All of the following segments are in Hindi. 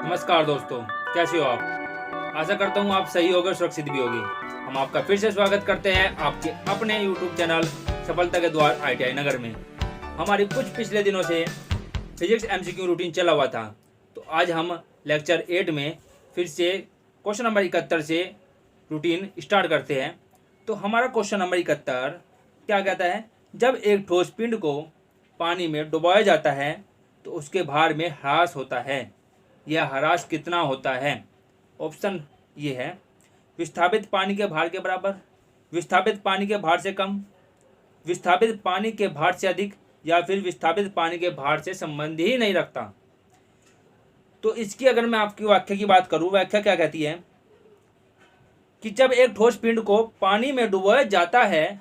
नमस्कार दोस्तों, कैसे हो आप। आशा करता हूँ आप सही होगे, सुरक्षित भी होगी। हम आपका फिर से स्वागत करते हैं आपके अपने YouTube चैनल सफलता के द्वार ITI नगर में। हमारी कुछ पिछले दिनों से फिजिक्स MCQ रूटीन चला हुआ था, तो आज हम लेक्चर 8 में फिर से क्वेश्चन नंबर 71 से रूटीन स्टार्ट करते हैं। तो हमारा क्वेश्चन नंबर 71 क्या कहता है, जब एक ठोस पिंड को पानी में डुबोया जाता है तो उसके भार में ह्रास होता है। यह ह्रास कितना होता है। ऑप्शन ये है, विस्थापित पानी के भार के बराबर, विस्थापित पानी के भार से कम, विस्थापित पानी के भार से अधिक, या फिर विस्थापित पानी के भार से संबंध ही नहीं रखता। तो इसकी अगर मैं आपकी व्याख्या की बात करूं, व्याख्या क्या कहती है कि जब एक ठोस पिंड को पानी में डुबोया जाता है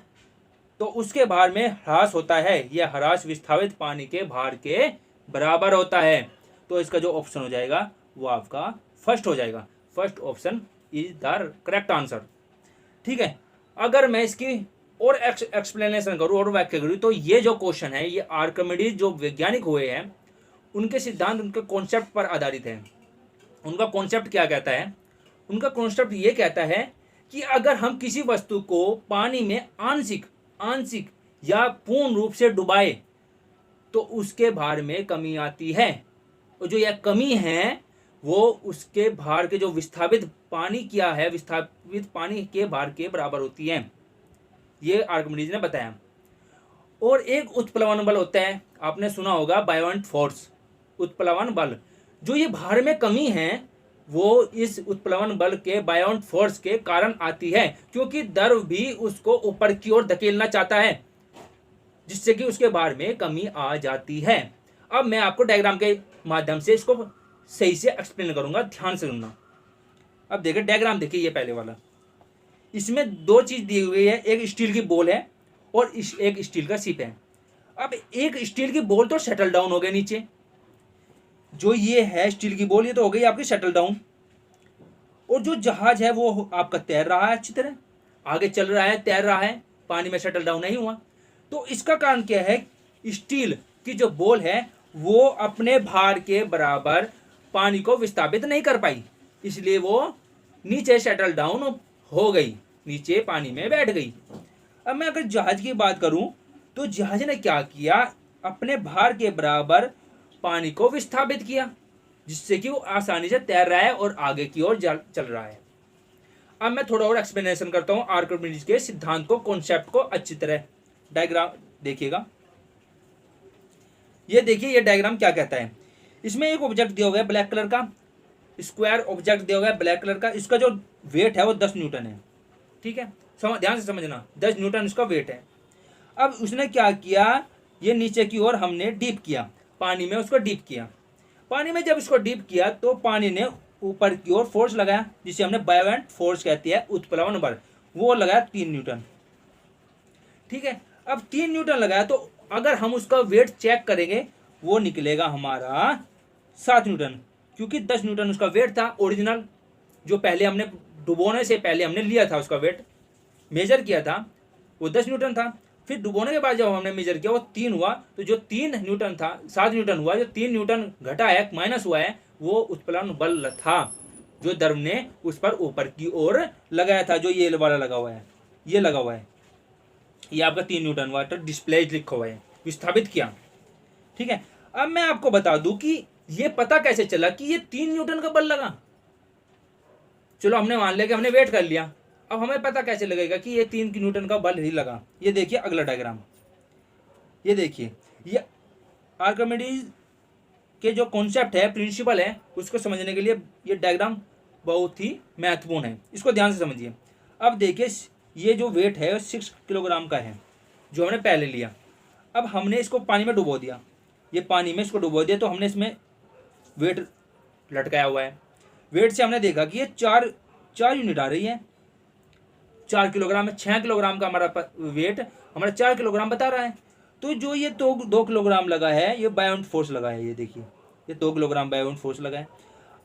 तो उसके भार में ह्रास होता है। यह ह्रास विस्थापित पानी के भार के बराबर होता है। तो इसका जो ऑप्शन हो जाएगा वो आपका फर्स्ट हो जाएगा। First option is the correct answer. ठीक है, अगर मैं इसकी और एक्सप्लेनेशन करूं और व्याख्या करूं तो ये जो क्वेश्चन है ये आर्किमिडीज जो वैज्ञानिक हुए हैं उनके सिद्धांत, उनके कॉन्सेप्ट पर आधारित है। उनका कॉन्सेप्ट क्या कहता है, उनका कॉन्सेप्ट ये कहता है कि अगर हम किसी वस्तु को पानी में आंशिक आंशिक या पूर्ण रूप से डुबाए तो उसके भार में कमी आती है, और जो यह कमी है वो उसके भार के जो विस्थापित पानी किया है, विस्थापित पानी के भार के बराबर होती है। ये आर्किमिडीज ने बताया। और एक उत्प्लवन बल होता है, आपने सुना होगा बायोंट फोर्स, उत्प्लवन बल। जो ये भार में कमी है वो इस उत्प्लवन बल के बायोंट फोर्स के कारण आती है, क्योंकि द्रव भी उसको ऊपर की ओर धकेलना चाहता है, जिससे कि उसके भार में कमी आ जाती है। अब मैं आपको डायग्राम के माध्यम से इसको सही से एक्सप्लेन करूंगा, ध्यान से सुनना। अब देखिए डायग्राम, देखिए ये पहले वाला, इसमें दो चीज दी हुई है, एक स्टील की बॉल है और एक स्टील का शिप है। अब एक स्टील की बॉल तो शटल डाउन हो गई नीचे, जो ये है स्टील की बॉल, ये तो हो गई आपकी शटल डाउन। और जो जहाज है वो आपका तैर रहा है, अच्छी तरह आगे चल रहा है, तैर रहा है, पानी में शटल डाउन नहीं हुआ। तो इसका कारण क्या है, स्टील की जो बॉल है वो अपने भार के बराबर पानी को विस्थापित नहीं कर पाई, इसलिए वो नीचे शटल डाउन हो गई, नीचे पानी में बैठ गई। अब मैं अगर जहाज की बात करूं तो जहाज ने क्या किया, अपने भार के बराबर पानी को विस्थापित किया, जिससे कि वो आसानी से तैर रहा है और आगे की ओर चल रहा है। अब मैं थोड़ा और एक्सप्लेनेशन करता हूं आर्किमिडीज के सिद्धांत को, कॉन्सेप्ट को अच्छी तरह। डायग्राम देखिएगा, ये देखिए ये डायग्राम क्या कहता है। इसमें एक ऑब्जेक्ट दिया हुआ है ब्लैक कलर का, स्क्वायर ऑब्जेक्ट दिया हुआ है ब्लैक कलर का। इसका जो वेट है वो 10 न्यूटन है। ठीक है, ध्यान से समझना, 10 न्यूटन इसका वेट है। अब उसने क्या किया, ये नीचे की ओर हमने डीप किया, पानी में उसको डीप किया। पानी में जब इसको डीप किया तो पानी ने ऊपर की ओर फोर्स लगाया, जिसे हमने बायोवेंट फोर्स कहती है, उत्प्लवन बल, वो लगाया 3 न्यूटन। ठीक है, अब 3 न्यूटन लगाया तो अगर हम उसका वेट चेक करेंगे वो निकलेगा हमारा 7 न्यूटन, क्योंकि 10 न्यूटन उसका वेट था ओरिजिनल, जो पहले हमने डुबोने से पहले हमने लिया था, उसका वेट मेजर किया था, वो 10 न्यूटन था। फिर डुबोने के बाद जब हमने मेजर किया वो 3 हुआ, तो जो 3 न्यूटन था 7 न्यूटन हुआ। जो 3 न्यूटन घटा है, माइनस हुआ है, वो उत्प्लवन बल था जो द्रव ने उस पर ऊपर की ओर लगाया था, जो ये वाला लगा हुआ है, ये लगा हुआ है, ये आपका 3 न्यूटन वाटर डिस्प्लेज लिखा हुआ है, विस्थापित किया। ठीक है, अब मैं आपको बता दूं कि ये पता कैसे चला कि ये 3 न्यूटन का बल लगा। चलो हमने मान लिया कि हमने वेट कर लिया, अब हमें पता कैसे लगेगा कि ये 3 न्यूटन का बल ही लगा। ये देखिए अगला डायग्राम, ये देखिए, ये आर्किमिडीज के जो कॉन्सेप्ट है, प्रिंसिपल है, उसको समझने के लिए ये डायग्राम बहुत ही महत्वपूर्ण है, इसको ध्यान से समझिए। अब देखिए ये जो वेट है 6 किलोग्राम का है, जो हमने पहले लिया। अब हमने इसको पानी में डुबो दिया, ये पानी में इसको डुबो दिया, तो हमने इसमें वेट लटकाया हुआ है। वेट से हमने देखा कि ये चार यूनिट आ रही है, 4 किलोग्राम है, 6 किलोग्राम का हमारा वेट हमारा 4 किलोग्राम बता रहा है। तो जो ये 2 किलोग्राम लगा है, ये बायोंट फोर्स लगा है, ये देखिए ये 2 किलोग्राम बायोंट फोर्स लगा है।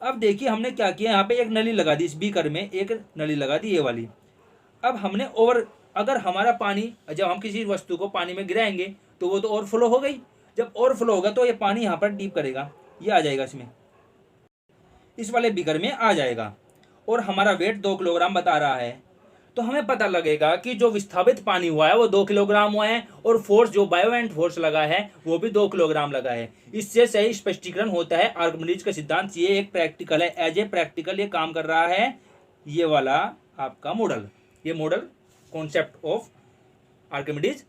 अब देखिए हमने क्या किया, यहाँ पे एक नली लगा दी, इस बीकर में एक नली लगा दी, ये वाली। अब हमने अगर हमारा पानी, जब हम किसी वस्तु को पानी में गिराएंगे तो वो तो ओवरफ्लो हो गई, जब ओवरफ्लो होगा तो ये पानी यहाँ पर डीप करेगा, ये आ जाएगा इसमें, इस वाले बिगर में आ जाएगा और हमारा वेट 2 किलोग्राम बता रहा है, तो हमें पता लगेगा कि जो विस्थापित पानी हुआ है वो 2 किलोग्राम हुआ है और फोर्स जो बायोवेंट फोर्स लगा है वो भी 2 किलोग्राम लगा है। इससे सही स्पष्टीकरण होता है आर्किमिडीज का सिद्धांत। ये एक प्रैक्टिकल है, एज ए प्रैक्टिकल ये काम कर रहा है ये वाला आपका मॉडल, ये model concept of Archimedes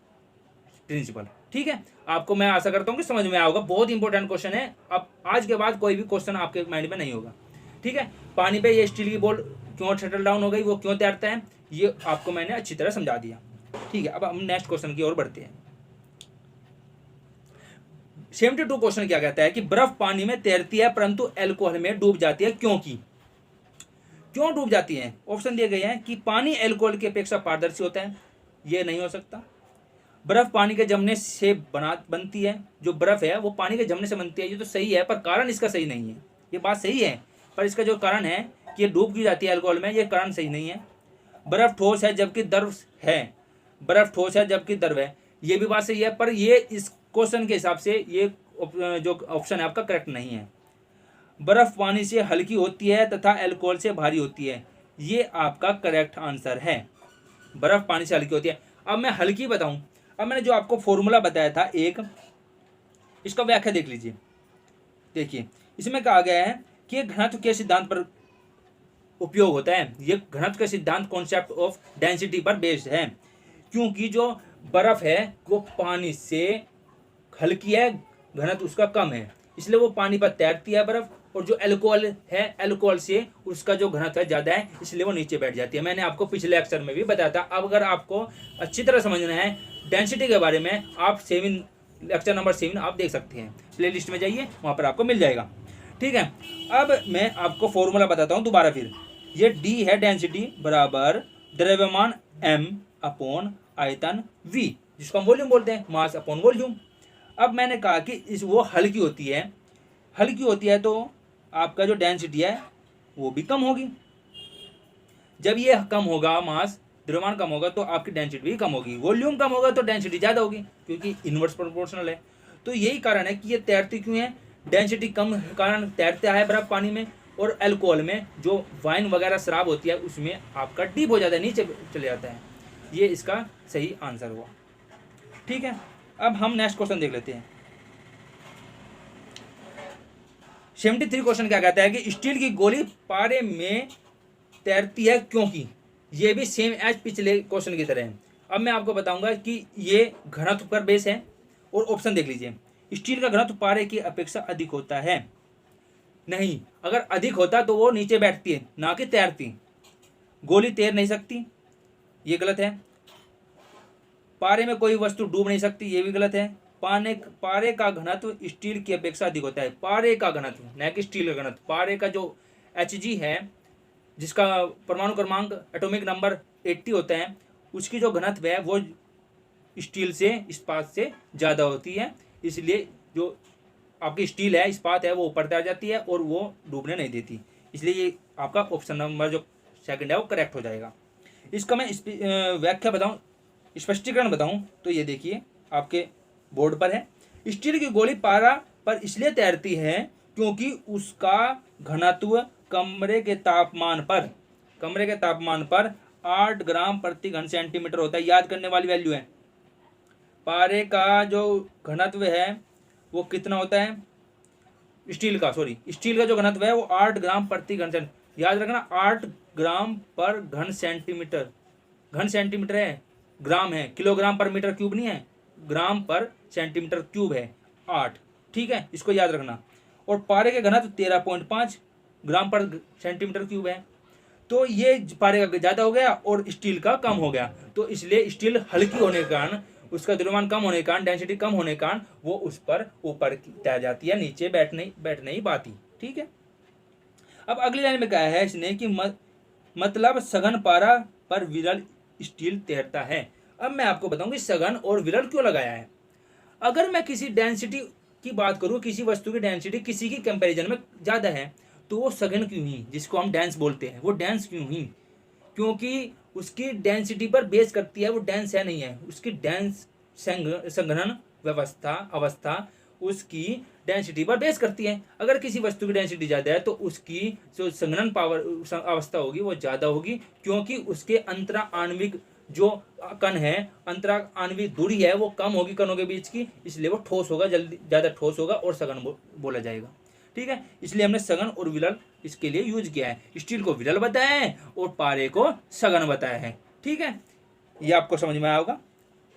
principal. ठीक है, आपको मैं आशा करता हूँ कि समझ में आएगा। बहुत इंपॉर्टेंट क्वेश्चन है, अब आज के बाद कोई भी क्वेश्चन आपके माइंड में नहीं होगा। ठीक है, पानी पे ये स्टील की बॉल क्यों शटल डाउन हो गई, वो क्यों तैरता है, ये आपको मैंने अच्छी तरह समझा दिया। ठीक है, अब हम नेक्स्ट क्वेश्चन की ओर बढ़ते हैं। 72 क्वेश्चन क्या कहता है कि बर्फ पानी में तैरती है परंतु अल्कोहल में डूब जाती है, क्यों डूब जाती है? ऑप्शन दिए गए हैं कि पानी अल्कोहल की अपेक्षा पारदर्शी होता है, ये नहीं हो सकता। बर्फ पानी के जमने से बनती है, जो बर्फ है वो पानी के जमने से बनती है, ये तो सही है, पर कारण इसका सही नहीं है। ये बात सही है, पर इसका जो कारण है कि ये डूब की जाती है अल्कोहल में, ये कारण सही नहीं है। बर्फ ठोस है जबकि द्रव है, ये भी बात सही है, पर ये इस क्वेश्चन के हिसाब से ये जो ऑप्शन है आपका करेक्ट नहीं है। बर्फ पानी से हल्की होती है तथा अल्कोहल से भारी होती है, ये आपका करेक्ट आंसर है। बर्फ पानी से हल्की होती है। अब मैं हल्की बताऊं, अब मैंने जो आपको फॉर्मूला बताया था एक, इसका व्याख्या देख लीजिए। देखिए इसमें कहा गया है कि घनत्व के सिद्धांत पर उपयोग होता है। ये घनत्व का सिद्धांत कॉन्सेप्ट ऑफ डेंसिटी पर बेस्ड है, क्योंकि जो बर्फ है वो पानी से हल्की है, घनत्व उसका कम है, इसलिए वो पानी पर तैरती है बर्फ। और जो अल्कोहल है, अल्कोहल से उसका जो घनत्व है ज़्यादा है, इसलिए वो नीचे बैठ जाती है। मैंने आपको पिछले लेक्चर में भी बताया था। अब अगर आपको अच्छी तरह समझना है डेंसिटी के बारे में, आप लेक्चर नंबर 7 आप देख सकते हैं, प्लेलिस्ट में जाइए, वहाँ पर आपको मिल जाएगा। ठीक है, अब मैं आपको फॉर्मूला बताता हूँ दोबारा फिर। ये डी है डेंसिटी बराबर द्रव्यमान m अपॉन आयतन v, जिसको हम वॉल्यूम बोलते हैं, मास अपॉन वॉल्यूम। अब मैंने कहा कि वो हल्की होती है तो आपका जो डेंसिटी है वो भी कम होगी। जब ये कम होगा, मास द्रव्यमान कम होगा, तो आपकी डेंसिटी भी कम होगी। वॉल्यूम कम होगा तो डेंसिटी ज़्यादा होगी, क्योंकि इनवर्स प्रोपोर्शनल है। तो यही कारण है कि ये तैरती क्यों है, डेंसिटी कम कारण तैरता है बर्फ पानी में, और अल्कोहल में जो वाइन वगैरह शराब होती है उसमें आपका डीप हो जाता है, नीचे चले जाता है। ये इसका सही आंसर हुआ। ठीक है, अब हम नेक्स्ट क्वेश्चन देख लेते हैं। 73 क्वेश्चन क्या कहता है कि स्टील की गोली पारे में तैरती है क्योंकि, ये भी सेम एज पिछले क्वेश्चन की तरह है। अब मैं आपको बताऊंगा कि ये घनत्व पर बेस है, और ऑप्शन देख लीजिए। स्टील का घनत्व पारे की अपेक्षा अधिक होता है, नहीं, अगर अधिक होता तो वो नीचे बैठती है, ना कि तैरती। गोली तैर नहीं सकती, ये गलत है। पारे में कोई वस्तु डूब नहीं सकती, ये भी गलत है। पारे का घनत्व स्टील की अपेक्षा अधिक होता है, पारे का घनत्व, न कि स्टील का घनत्व। पारे का जो Hg है, जिसका परमाणु क्रमांक एटॉमिक नंबर 80 होता है, उसकी जो घनत्व है वो स्टील से, इस्पात से ज़्यादा होती है, इसलिए जो आपकी स्टील है, इस्पात है, वो ऊपर तैर जाती है और वो डूबने नहीं देती। इसलिए ये आपका ऑप्शन नंबर जो सेकंड है वो करेक्ट हो जाएगा। इसका मैं व्याख्या बताऊं, स्पष्टीकरण बताऊं, तो ये देखिए आपके बोर्ड पर है। स्टील की गोली पारा पर इसलिए तैरती है क्योंकि उसका घनत्व कमरे के तापमान पर 8 ग्राम प्रति घन सेंटीमीटर होता है। याद करने वाली वैल्यू है। पारे का जो घनत्व है वो कितना होता है, स्टील का जो घनत्व है वो 8 ग्राम प्रति घन सेंटीमीटर। याद रखना, 8 ग्राम पर घन सेंटीमीटर, घन सेंटीमीटर है, ग्राम है, किलोग्राम पर मीटर क्यूब नहीं है, ग्राम पर सेंटीमीटर क्यूब है 8। ठीक है, इसको याद रखना। और पारे के घनत्व 13.5 ग्राम पर सेंटीमीटर क्यूब है, तो ये पारे का ज़्यादा हो गया और स्टील का कम हो गया। तो इसलिए स्टील हल्की होने के कारण, उसका द्रव्यमान कम होने के कारण, डेंसिटी कम होने के कारण वो उस पर ऊपर तैर जाती है, नीचे बैठ नहीं पाती। ठीक है, अब अगली लाइन में कहा है इसने कि मतलब सघन पारा पर विरल स्टील तैरता है। अब मैं आपको बताऊंगी सघन और विरल क्यों लगाया है। अगर मैं किसी डेंसिटी की बात करूं, किसी वस्तु की डेंसिटी किसी की कंपैरिजन में ज़्यादा है, तो वो सघन क्यों हुई, जिसको हम डेंस बोलते हैं, वो डेंस क्यों हुई, क्योंकि उसकी डेंसिटी पर बेस करती है, वो डेंस है नहीं है, उसकी डेंस संघनन अवस्था उसकी डेंसिटी पर बेस करती है। अगर किसी वस्तु की डेंसिटी ज़्यादा है तो उसकी जो संघनन पावर अवस्था होगी वो ज़्यादा होगी, क्योंकि उसके अंतरा आणविक जो कण है, अंतरा आणविक दूरी है वो कम होगी कणों के बीच की, इसलिए वो ठोस होगा, जल्दी ज़्यादा ठोस होगा और सघन बोला जाएगा। ठीक है, इसलिए हमने सघन और विरल इसके लिए यूज किया है। स्टील को विरल बताया है और पारे को सघन बताया है। ठीक है, ये आपको समझ में आया होगा।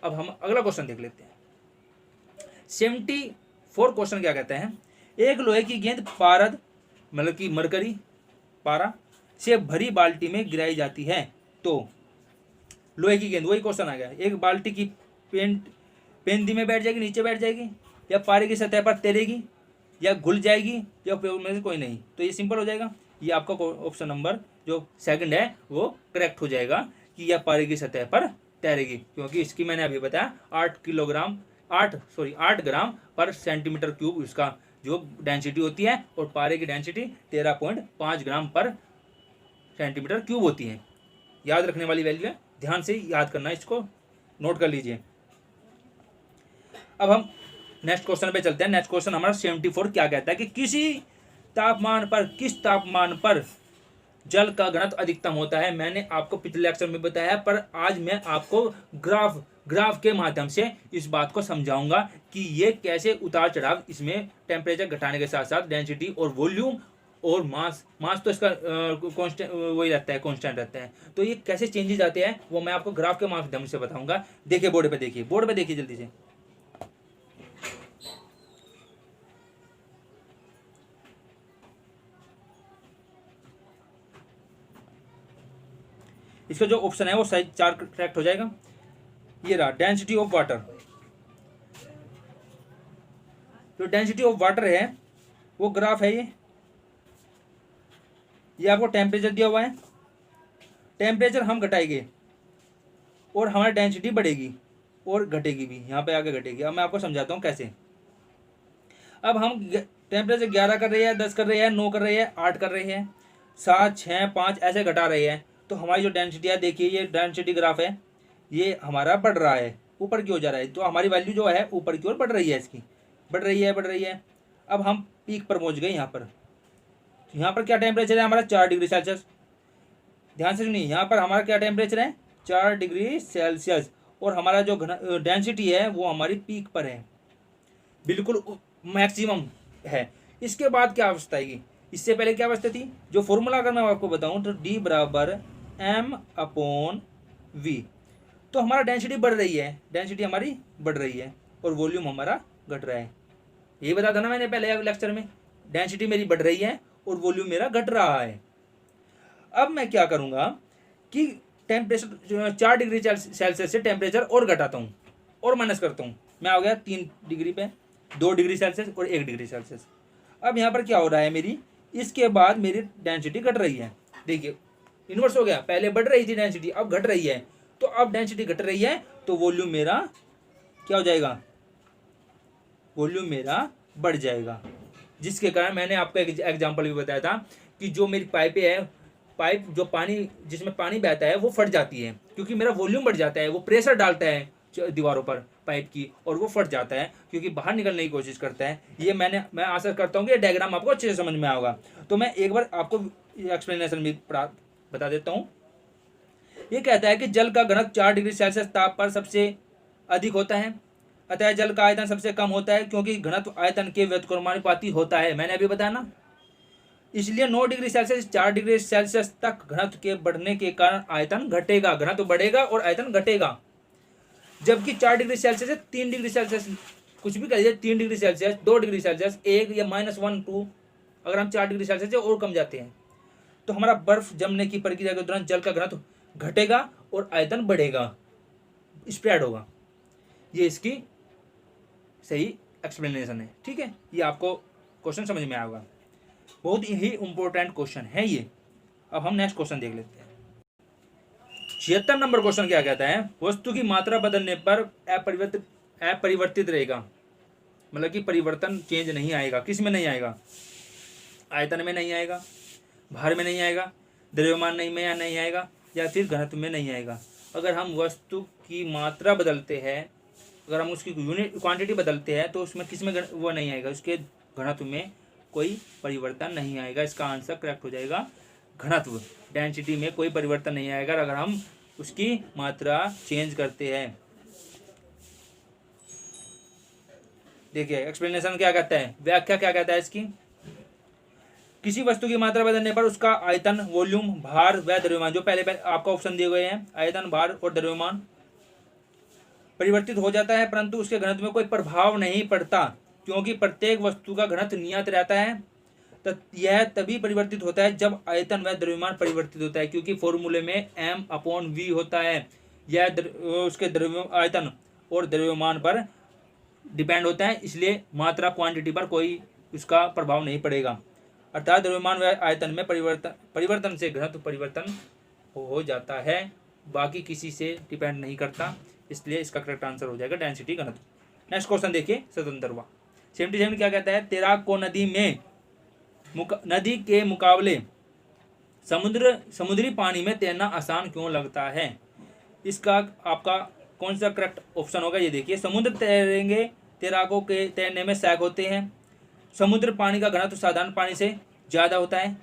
अब हम अगला क्वेश्चन देख लेते हैं। 74 क्वेश्चन क्या कहते हैं, एक लोहे की गेंद पारद मतलब कि मरकरी पारा से भरी बाल्टी में गिराई जाती है तो लोहे की गेंद, वही क्वेश्चन आ गया, एक बाल्टी की पेंदी में बैठ जाएगी, नीचे बैठ जाएगी, या पारे की सतह पर तैरेगी, या घुल जाएगी, या उपयोग में से कोई नहीं। तो ये सिंपल हो जाएगा, ये आपका ऑप्शन नंबर जो सेकंड है वो करेक्ट हो जाएगा कि यह पारे की सतह पर तैरेगी, क्योंकि इसकी मैंने अभी बताया 8 ग्राम पर सेंटीमीटर क्यूब इसका जो डेंसिटी होती है, और पारे की डेंसिटी 13.5 ग्राम पर सेंटीमीटर क्यूब होती है। याद रखने वाली वैल्यू है, ध्यान से याद करना, इसको नोट कर लीजिए। अब हम नेक्स्ट क्वेश्चन पे चलते हैं। नेक्स्ट क्वेश्चन हमारा 74 क्या कहता है कि किस तापमान पर जल का घनत्व अधिकतम होता है। मैंने आपको पिछले लेक्चर में बताया, पर आज मैं आपको ग्राफ के माध्यम से इस बात को समझाऊंगा कि ये कैसे उतार चढ़ाव इसमें टेम्परेचर घटाने के साथ साथ डेंसिटी और वॉल्यूम और मास तो इसका कांस्टेंट वही रहता है, कांस्टेंट रहता है, तो ये कैसे चेंजेस आते हैं वो मैं आपको ग्राफ के माध्यम से बताऊंगा। देखिए बोर्ड पे देखिए जल्दी से। इसका जो ऑप्शन है वो साइज 4 करेक्ट हो जाएगा। ये रहा डेंसिटी ऑफ वाटर। जो डेंसिटी ऑफ वाटर है वो ग्राफ है ये आपको टेम्परेचर दिया हुआ है। टेम्परेचर हम घटाएंगे और हमारी डेंसिटी बढ़ेगी और घटेगी भी, यहाँ पे आगे घटेगी। अब मैं आपको समझाता हूँ कैसे। अब हम टेम्परेचर 11 कर रहे हैं, 10 कर रहे हैं, 9 कर रहे हैं, 8 कर रहे हैं, 7, 6, 5 ऐसे घटा रहे हैं, तो हमारी जो डेंसिटी है, देखिए ये डेंसिटी ग्राफ है, ये हमारा बढ़ रहा है, ऊपर की ओर जा रहा है, तो हमारी वैल्यू जो है ऊपर की ओर बढ़ रही है, इसकी बढ़ रही है। अब हम पीक पर पहुंच गए। यहाँ पर क्या टेम्परेचर है हमारा, 4 डिग्री सेल्सियस। ध्यान से सुनिए, यहाँ पर हमारा क्या टेम्परेचर है, 4 डिग्री सेल्सियस, और हमारा जो डेंसिटी है वो हमारी पीक पर है, बिल्कुल मैक्सिमम है। इसके बाद क्या अवस्था आएगी, इससे पहले क्या अवस्था थी, जो फॉर्मूला अगर मैं आपको बताऊं तो D बराबर m/v। तो हमारा डेंसिटी बढ़ रही है, डेंसिटी हमारी बढ़ रही है और वॉल्यूम हमारा घट रहा है। ये बता था ना मैंने पहले लेक्चर में, डेंसिटी मेरी बढ़ रही है और वॉल्यूम मेरा घट रहा है। अब मैं क्या करूंगा कि टेम्परेचर 4 डिग्री सेल्सियस से टेम्परेचर और घटाता हूँ और माइनस करता हूँ। मैं आ गया 3 डिग्री पे, 2 डिग्री सेल्सियस और 1 डिग्री सेल्सियस। अब यहाँ पर क्या हो रहा है, मेरी इसके बाद मेरी डेंसिटी घट रही है। देखिए इन्वर्स हो गया, पहले बढ़ रही थी डेंसिटी, अब घट रही है। तो अब डेंसिटी घट रही है तो वॉल्यूम मेरा क्या हो जाएगा, वॉल्यूम मेरा बढ़ जाएगा। जिसके कारण मैंने आपको एक एग्जांपल भी बताया था कि जो मेरी पाइपें है, पाइप जो पानी जिसमें पानी बहता है वो फट जाती है, क्योंकि मेरा वॉल्यूम बढ़ जाता है, वो प्रेशर डालता है दीवारों पर पाइप की और वो फट जाता है क्योंकि बाहर निकलने की कोशिश करता है। ये मैं आशा करता हूँ कि ये डायग्राम आपको अच्छे से समझ में आएगा। तो मैं एक बार आपको एक्सप्लेनेशन भी बता देता हूँ। ये कहता है कि जल का घनत्व 4 डिग्री सेल्सियस ताप पर सबसे अधिक होता है, अतः जल का आयतन सबसे कम होता है, क्योंकि घनत्व आयतन के व्युत्क्रमानुपाती होता है। मैंने अभी बताया ना, इसलिए 9 डिग्री सेल्सियस 4 डिग्री सेल्सियस तक घनत्व के बढ़ने के कारण आयतन घटेगा, घनत्व बढ़ेगा और आयतन घटेगा। जबकि 4 डिग्री सेल्सियस से 3 डिग्री सेल्सियस, कुछ भी कहिए, 3 डिग्री सेल्सियस, 2 डिग्री सेल्सियस, 1 या -1, 2, अगर हम 4 डिग्री सेल्सियस से और कम जाते हैं तो हमारा बर्फ जमने की प्रक्रिया के दौरान जल का घनत्व घटेगा और आयतन बढ़ेगा, स्प्रेड होगा। ये इसकी सही एक्सप्लेनेशन है। ठीक है, ये आपको क्वेश्चन समझ में आएगा, बहुत ही इंपॉर्टेंट क्वेश्चन है ये। अब हम नेक्स्ट क्वेश्चन देख लेते हैं। 76 नंबर क्वेश्चन क्या कहता है, वस्तु की मात्रा बदलने पर अपरिवर्तित रहेगा, मतलब कि परिवर्तन चेंज नहीं आएगा। किस में नहीं आएगा, आयतन में नहीं आएगा, भार में नहीं आएगा, द्रव्यमान नहीं आएगा, या फिर घनत्व में नहीं आएगा। अगर हम वस्तु की मात्रा बदलते हैं अगर हम उसकी यूनिट क्वांटिटी बदलते हैं तो उसमें किस में वो नहीं आएगा, उसके घनत्व में कोई परिवर्तन नहीं आएगा। इसका आंसर करेक्ट हो जाएगा घनत्व। डेंसिटी में कोई परिवर्तन नहीं आएगा अगर हम उसकी मात्रा चेंज करते हैं। देखिए एक्सप्लेनेशन क्या कहता है, व्याख्या क्या कहता है इसकी। किसी वस्तु की मात्रा बदलने पर उसका आयतन, वॉल्यूम, भार व द्रव्यमान, जो पहले आपका ऑप्शन दिए गए हैं, आयतन, भार और द्रव्यमान परिवर्तित हो जाता है, परंतु उसके घनत्व में कोई प्रभाव नहीं पड़ता, क्योंकि प्रत्येक वस्तु का घनत्व नियत रहता है। तो यह तभी परिवर्तित होता है जब आयतन व द्रव्यमान परिवर्तित होता है, क्योंकि फॉर्मूले में m/v होता है। यह उसके द्रव्य आयतन और द्रव्यमान पर डिपेंड होता है, इसलिए मात्रा क्वांटिटी पर कोई उसका प्रभाव नहीं पड़ेगा। अर्थात द्रव्यमान व आयतन में परिवर्तन से घनत्व परिवर्तन हो जाता है, बाकी किसी से डिपेंड नहीं करता, इसलिए इसका करेक्ट आंसर हो जाएगा डेंसिटी घनत्व। नेक्स्ट क्वेश्चन देखिए, स्वतंत्रता 77 क्या कहता है, तैराक को नदी के मुकाबले समुद्री पानी में तैरना आसान क्यों लगता है। इसका आपका कौन सा करेक्ट ऑप्शन होगा, ये देखिए। समुद्र तैरेंगे तैराकों के तैरने में सहायक होते हैं। समुद्र पानी का घनत्व साधारण पानी से ज़्यादा होता है,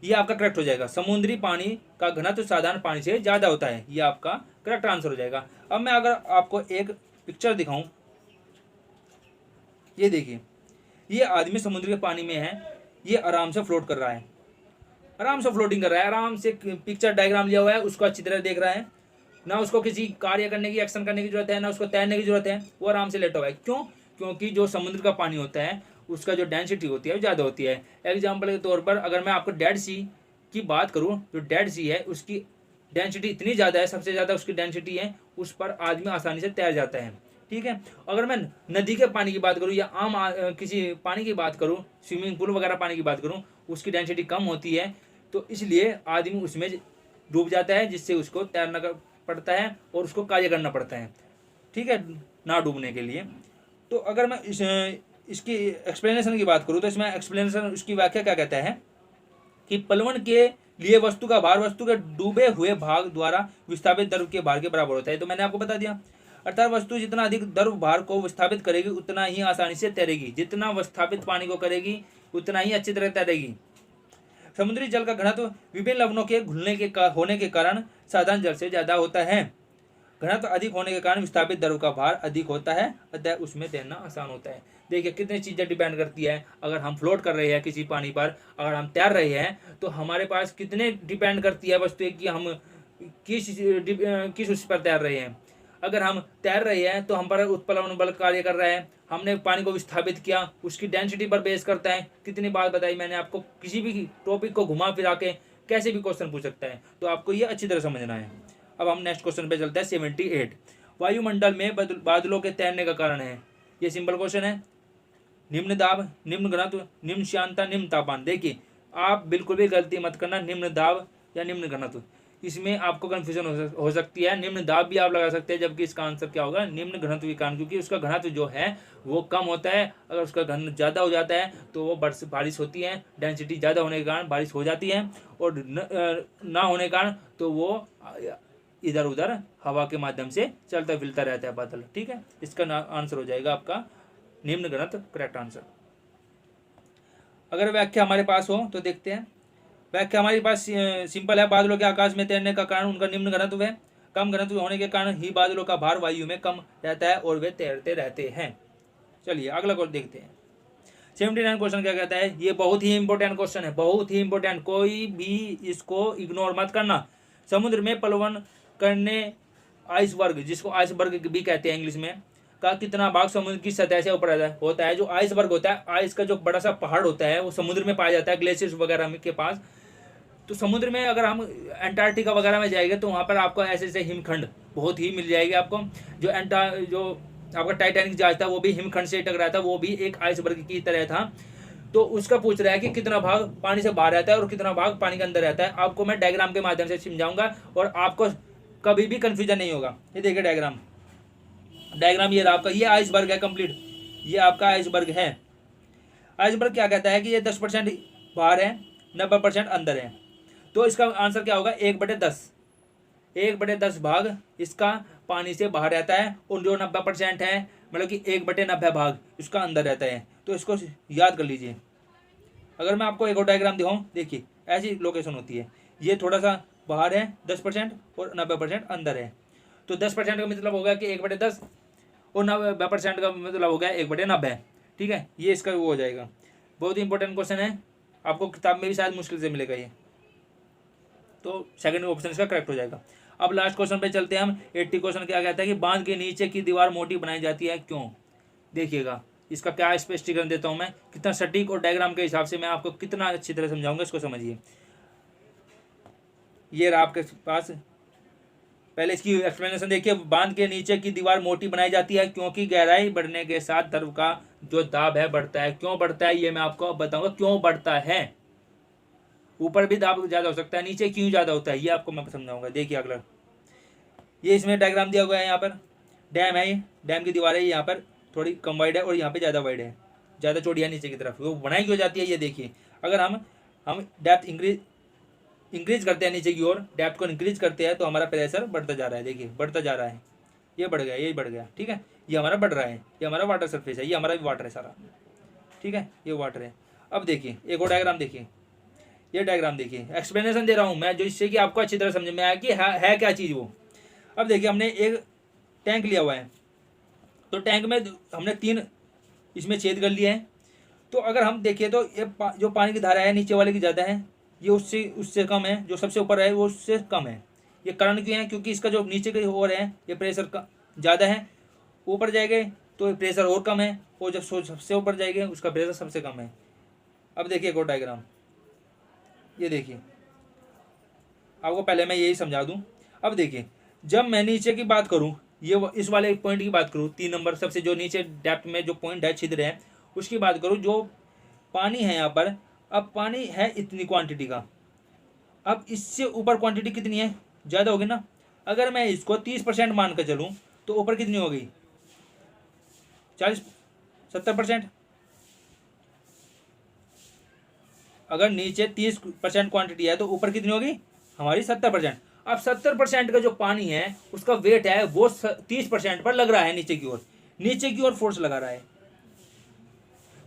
ये आपका करेक्ट हो जाएगा। समुद्री पानी का घनत्व साधारण पानी से ज़्यादा होता है, ये आपका करेक्ट आंसर हो जाएगा। अब मैं अगर आपको एक पिक्चर दिखाऊं, ये देखिए, ये आदमी समुद्र के पानी में है, ये आराम से फ्लोट कर रहा है, आराम से फ्लोटिंग कर रहा है, आराम से पिक्चर डायग्राम लिया हुआ है, उसको अच्छी तरह देख रहा है, ना उसको किसी कार्य करने की, एक्शन करने की जरूरत है, ना उसको तैरने की जरूरत है, वो आराम से लेटा हुआ है। क्यों? क्योंकि जो समुद्र का पानी होता है उसका जो डेंसिटी होती है वो ज़्यादा होती है। एग्जाम्पल के तौर पर अगर मैं आपको डेड सी की बात करूँ, जो डेड सी है उसकी डेंसिटी इतनी ज़्यादा है, सबसे ज़्यादा उसकी डेंसिटी है, उस पर आदमी आसानी से तैर जाता है, ठीक है। अगर मैं नदी के पानी की बात करूँ या आम किसी पानी की बात करूँ, स्विमिंग पूल वगैरह पानी की बात करूँ, उसकी डेंसिटी कम होती है, तो इसलिए आदमी उसमें डूब जाता है, जिससे उसको तैरना पड़ता है और उसको कार्य करना पड़ता है, ठीक है, ना डूबने के लिए। तो अगर मैं इसकी एक्सप्लेनेशन की बात करूँ तो इसमें एक्सप्लेनेशन, उसकी व्याख्या क्या कहता है कि प्लवन के लिए वस्तु का भार वस्तु के डूबे हुए भाग द्वारा विस्थापित द्रव के भार के बराबर होता है। तो मैंने आपको बता दिया, अर्थात वस्तु जितना अधिक द्रव भार को विस्थापित करेगी उतना ही आसानी से तैरेगी, जितना विस्थापित पानी को करेगी उतना ही अच्छी तरह तैरेगी। समुद्री जल का घनत्व विभिन्न लवणों के घुलने के होने के कारण साधारण जल से ज़्यादा होता है। घनत्व अधिक होने के कारण विस्थापित द्रव का भार अधिक होता है, अतः उसमें तैरना आसान होता है। देखिए कितनी चीज़ें डिपेंड करती है। अगर हम फ्लोट कर रहे हैं किसी पानी पर, अगर हम तैर रहे हैं, तो हमारे पास कितने डिपेंड करती है वस्तु कि हम किस उस पर तैर रहे हैं। अगर हम तैर रहे हैं तो हम पर उत्प्लवन बल कार्य कर रहा है, हमने पानी को विस्थापित किया, उसकी डेंसिटी पर बेस करता है। कितनी बात बताई मैंने आपको, किसी भी टॉपिक को घुमा फिरा के कैसे भी क्वेश्चन पूछ सकता है, तो आपको ये अच्छी तरह समझना है। अब हम नेक्स्ट क्वेश्चन पे चलते हैं। 78 वायुमंडल में बादलों के तैरने का कारण है। ये सिंपल क्वेश्चन है। निम्न दाब, निम्न घनत्व, निम्न श्यानता, निम्न तापमान। देखिए आप बिल्कुल भी गलती मत करना, निम्न दाब या निम्न घनत्व, इसमें आपको कंफ्यूजन हो सकती है। निम्न दाब भी आप लगा सकते हैं, जबकि इसका आंसर क्या होगा, निम्न घनत्व के कारण, क्योंकि उसका घनत्व जो है वो कम होता है। अगर उसका घनत्व ज़्यादा हो जाता है तो वो बारिश होती है, डेंसिटी ज़्यादा होने के कारण बारिश हो जाती है, और ना होने के कारण तो वो इधर उधर हवा के माध्यम से चलता फिरता रहता है बादल, ठीक है। इसका आंसर हो जाएगा आपका निम्न घनत्व, करेक्ट आंसर। अगर व्याख्या हमारे पास हो तो देखते हैं। व्याख्या हमारे पास सिंपल है। बादलों के आकाश में तैरने का कारण उनका निम्न घनत्व है। कम घनत्व होने के कारण ही बादलों का भार वायु में कम रहता है और वे तैरते रहते हैं। चलिए अगला क्वेश्चन देखते हैं। 79 क्वेश्चन क्या कहता है, ये बहुत ही इंपॉर्टेंट क्वेश्चन है, बहुत ही इंपॉर्टेंट, कोई भी इसको इग्नोर मत करना। समुद्र में प्लवन करने आइसबर्ग, जिसको आइसबर्ग भी कहते हैं इंग्लिश में, का कितना भाग समुद्र की सतह से ऊपर होता है। जो आइसबर्ग होता है, आइस का जो बड़ा सा पहाड़ होता है, वो समुद्र में पाया जाता है, ग्लेशियर्स वगैरह के पास। तो समुद्र में अगर हम अंटार्कटिका वगैरह में जाएंगे तो वहाँ पर आपको ऐसे ऐसे हिमखंड बहुत ही मिल जाएगी आपको। जो आपका टाइटैनिक जहाज था वो भी हिमखंड से टकराया था, वो भी एक आइसबर्ग की तरह था। तो उसका पूछ रहा है कि कितना भाग पानी से बाहर रहता है और कितना भाग पानी के अंदर रहता है। आपको मैं डायग्राम के माध्यम से समझाऊंगा और आपको कभी भी कंफ्यूजन नहीं होगा। ये देखिए डायग्राम ये रहा आपका, ये आइसबर्ग है कंप्लीट, ये आपका आइसबर्ग है। आइसबर्ग क्या कहता है कि ये 10% बाहर है, 90% अंदर है। तो इसका आंसर क्या होगा, 1/10 भाग इसका पानी से बाहर रहता है और जो 90% है मतलब कि 1/90 भाग इसका अंदर रहता है। तो इसको याद कर लीजिए। अगर मैं आपको एक और डायग्राम दिखाऊं, देखिए ऐसी लोकेशन होती है, ये थोड़ा सा बाहर है 10% और 90% अंदर है। तो 10% का मतलब हो गया कि 1/10 और 90% का मतलब हो गया 1/90। ठीक है, ये इसका वो हो जाएगा। बहुत ही इंपॉर्टेंट क्वेश्चन है, आपको किताब में भी शायद मुश्किल से मिलेगा ये, तो सेकंड ऑप्शन इसका करेक्ट हो जाएगा। अब लास्ट क्वेश्चन पे चलते हैं हम। 80 क्वेश्चन क्या कहता है कि बांध के नीचे की दीवार मोटी बनाई जाती है, क्यों? देखिएगा इसका क्या स्पष्टीकरण देता हूं मैं, कितना सटीक और डायग्राम के हिसाब से मैं आपको कितना अच्छी तरह समझाऊंगा, इसको समझिए। ये रहा आपके पास, पहले इसकी एक्सप्लेनेशन देखिए। बांध के नीचे की दीवार मोटी बनाई जाती है क्योंकि गहराई बढ़ने के साथ द्रव का जो दाब है बढ़ता है। क्यों बढ़ता है ये मैं आपको बताऊंगा, क्यों बढ़ता है। ऊपर भी दाब ज्यादा हो सकता है, नीचे क्यों ज्यादा होता है ये आपको मैं समझाऊंगा। देखिए अगला, ये इसमें डायग्राम दिया हुआ है। यहाँ पर डैम है, ये डैम की दीवार है, यहाँ पर थोड़ी कम वाइड है और यहाँ पे ज़्यादा वाइड है, ज़्यादा चौड़ी है नीचे की तरफ। वो बनाई क्यों जाती है ये देखिए। अगर हम डेप्थ इंक्रीज करते हैं नीचे की ओर, डेप्थ को इंक्रीज करते हैं तो हमारा प्रेशर बढ़ता जा रहा है। देखिए बढ़ता जा रहा है, ये बढ़ गया, ये बढ़ गया। ठीक है, ये हमारा बढ़ रहा है, ये हमारा वाटर सरफेस है, ये हमारा भी वाटर है सारा। ठीक है, ये वाटर है। अब देखिए एक और डायग्राम देखिए, ये डायग्राम देखिए, एक्सप्लेनेशन दे रहा हूँ मैं जो इससे कि आपको अच्छी तरह समझ में आया कि है क्या चीज़ वो। अब देखिए हमने एक टैंक लिया हुआ है, तो टैंक में हमने 3 इसमें छेद कर लिए हैं। तो अगर हम देखें तो ये जो पानी की धारा है नीचे वाले की ज़्यादा है, ये उससे कम है, जो सबसे ऊपर है वो उससे कम है। ये कारण क्यों है? क्योंकि इसका जो नीचे की ओर है ये प्रेशर का ज़्यादा है, ऊपर जाएंगे तो प्रेशर और कम है, और जब सबसे ऊपर जाएंगे उसका प्रेशर सबसे कम है। अब देखिए एक और डायग्राम, ये देखिए, आपको पहले मैं यही समझा दूं। अब देखिए जब मैं नीचे की बात करूं, ये इस वाले पॉइंट की बात करूं, 3 नंबर सबसे जो नीचे डेप्थ में जो पॉइंट है, छिद्र है, उसकी बात करूं, जो पानी है यहाँ पर, अब पानी है इतनी क्वांटिटी का, अब इससे ऊपर क्वांटिटी कितनी है? ज़्यादा होगी ना। अगर मैं इसको 30% मान कर चलूँ तो ऊपर कितनी हो गई? 40-70%। अगर नीचे 30% क्वांटिटी है तो ऊपर कितनी होगी हमारी? 70%। अब 70% का जो पानी है उसका वेट है वो 30% पर लग रहा है नीचे की ओर, नीचे की ओर फोर्स लगा रहा है।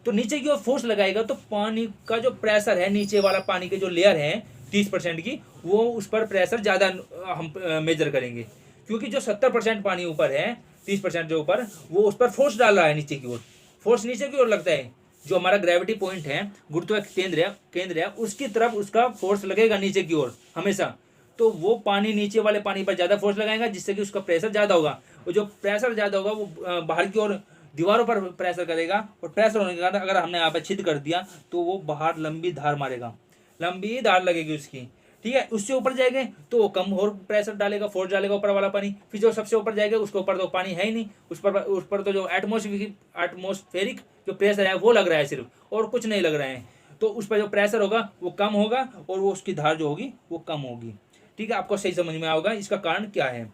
तो नीचे की ओर फोर्स लगाएगा तो पानी का जो प्रेशर है, नीचे वाला पानी के जो लेयर है 30% की, वो उस पर प्रेशर ज़्यादा हम मेजर करेंगे, क्योंकि जो 70% पानी ऊपर है, 30% जो ऊपर, वो उस पर फोर्स डाल रहा है नीचे की ओर। फोर्स नीचे की ओर लगता है, जो हमारा ग्रेविटी पॉइंट है, गुरुत्वाकर्षण केंद्र है, उसकी तरफ उसका फोर्स लगेगा नीचे की ओर हमेशा। तो वो पानी नीचे वाले पानी पर ज़्यादा फोर्स लगाएगा, जिससे कि उसका प्रेशर ज़्यादा होगा, और जो प्रेशर ज़्यादा होगा वो बाहर की ओर दीवारों पर प्रेशर करेगा, और प्रेशर होने के कारण अगर हमने यहाँ पर छिद्र कर दिया तो वो बाहर लंबी धार मारेगा, लंबी धार लगेगी उसकी। ठीक है, उससे ऊपर जाएंगे तो वो कम और प्रेशर डालेगा, फोर्स डालेगा ऊपर वाला पानी। फिर जो सबसे ऊपर जाएगा उसके ऊपर तो पानी है ही नहीं, उस पर तो जो एटमॉस्फेरिक जो प्रेशर है वो लग रहा है सिर्फ, और कुछ नहीं लग रहा है। तो उस पर जो प्रेशर होगा वो कम होगा और वो उसकी धार जो होगी वो कम होगी। ठीक है, आपको सही समझ में आएगा इसका कारण क्या है।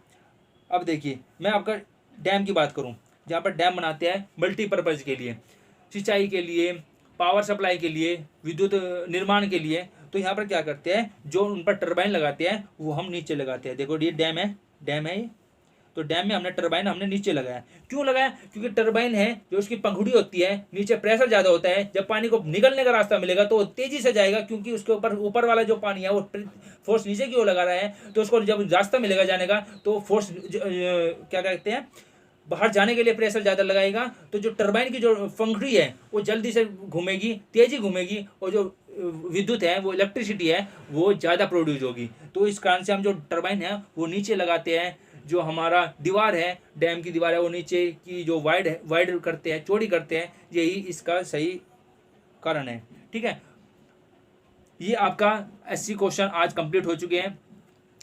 अब देखिए मैं आपका डैम की बात करूँ, जहाँ पर डैम बनाते हैं मल्टीपर्पज़ के लिए, सिंचाई के लिए, पावर सप्लाई के लिए, विद्युत निर्माण के लिए। तो यहाँ पर क्या करते हैं, जो उन पर टरबाइन लगाते हैं वो हम नीचे लगाते हैं। देखो ये डैम है ये, तो डैम में हमने टरबाइन हमने नीचे लगाया। क्यों लगाया? क्योंकि टरबाइन है जो उसकी पंखुड़ी होती है, नीचे प्रेशर ज़्यादा होता है, जब पानी को निकलने का रास्ता मिलेगा तो तेज़ी से जाएगा, क्योंकि उसके ऊपर वाला जो पानी है वो फोर्स नीचे की ओर लगा रहा है। तो उसको जब रास्ता मिलेगा जाने का तो फोर्स क्या कहते हैं, बाहर जाने के लिए प्रेशर ज़्यादा लगाएगा। तो जो टरबाइन की जो पंखुड़ी है वो जल्दी से घूमेगी, तेज़ी घूमेगी, और जो विद्युत है वो इलेक्ट्रिसिटी है वो ज़्यादा प्रोड्यूस होगी। तो इस कारण से हम जो टरबाइन है वो नीचे लगाते हैं। जो हमारा दीवार है, डैम की दीवार है, वो नीचे की जो वाइड करते हैं, चौड़ी करते हैं, यही इसका सही कारण है। ठीक है, ये आपका 80 क्वेश्चन आज कंप्लीट हो चुके हैं।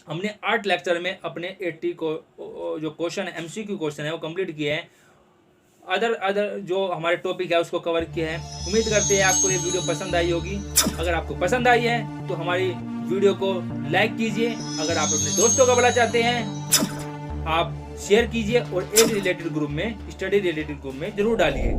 हमने 8 लेक्चर में अपने 80 को जो क्वेश्चन है, MCQ क्वेश्चन है, वो कंप्लीट किए हैं। अदर जो हमारे टॉपिक है उसको कवर किया है। उम्मीद करते हैं आपको ये वीडियो पसंद आई होगी। अगर आपको पसंद आई है तो हमारी वीडियो को लाइक कीजिए। अगर आप अपने दोस्तों का भला चाहते हैं आप शेयर कीजिए, और एक रिलेटेड ग्रुप में, स्टडी रिलेटेड ग्रुप में जरूर डालिए।